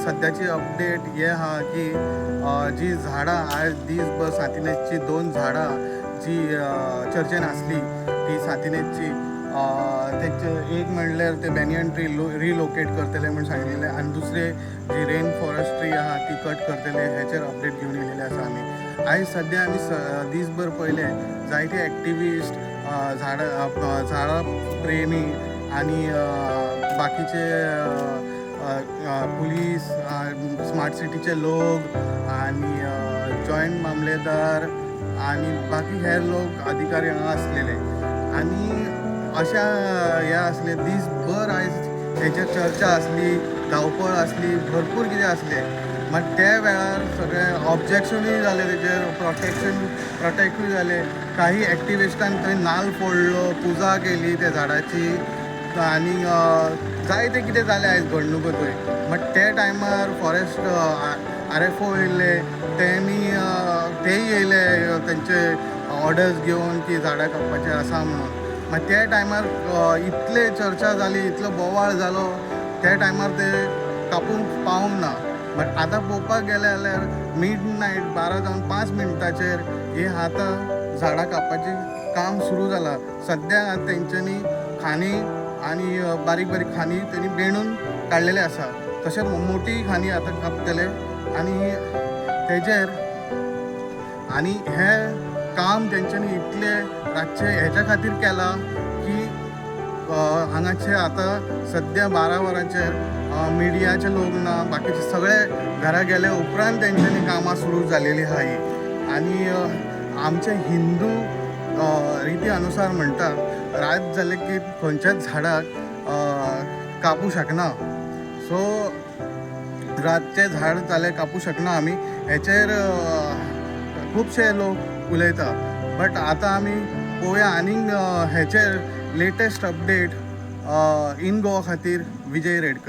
सध्याची अपडेट हे हा की जी झाडां आज दीसभर सातिनेची 2 झाडां जी चर्चेन आसली ती सातिनेची तेचे एक म्हणल्यार ते बॅनियन ट्री रिलोकेट करतले म्हणून सांगिल्लें आनी दुसरे जी रेन फॉरेस्ट्री आहा ती कट करतले हेचेर अपडेट घेवन येयलेले आसा आमी. आयज सद्या आमी दीसभर पयले जायते एक्टिविस्ट झाडां प्रेमी आनी बाकीचे पुलीस स्मार्ट सिटीचे लोक आनी जॉयंट मामलेदार आनी बाकी हेर लोक अधिकारी हांगा आसलेले आनी अशा हे आसले दीसभर आयज हेचेर चर्चा आसली, धांवपळ आसली, भरपूर कितें आसलें. मात त्या वेळार सगळे ऑब्जेक्शनूय जाले, तेचेर प्रोटेक्टूय जाले. काही एक्टिविस्टान थंय नाल्ल फोडलो, पुजा केली त्या झाडाची आनी जायते कितें जालें आयज घडणुकूय. बट ते टायमार फॉरेस्ट RFO येयले, तेय येयले तेंचे ऑर्डर्स घेवन की झाडां कापपाचें आसा म्हणून. मागीर त्या टायमार इतले चर्चा जाली, इतलो बोवाळ जालो, त्या टायमार ते कापूंक पावूंक ना. बट आतां पळोवपाक गेले जाल्यार मिडनायट 12:05 हे आतां झाडां कापपाचें काम सुरू जालां. सद्या तेंच्यांनी खाणी आनी बारीक बारीक खाणी तेणी बेणून काडलेले आसा. तशेंच मोठी खाणी आतां कापतले आनी तेजेर आनी हें काम तेंच्यांनी इतले रातचे हेच्या खातीर केलां की हांगाचे आतां सद्या 12 वरांचेर मिडियाचे लोक ना, बाकीचे सगळे घरा गेले उपरांत तेंच्यांनी कामां सुरू जालेली आहा ही. आनी आमचे हिंदू रिती अनुसार म्हणटा रात जाले की खंयच्याच झाडाक कापू शकना. सो रातचे झाड जाले कापू शकना आमी, हेचेर खुबशे लोक उलयता. बट आतां आमी पळोवया आनीक हेचेर लेटेस्ट अपडेट इन गोवा खातीर विजय रेडकर.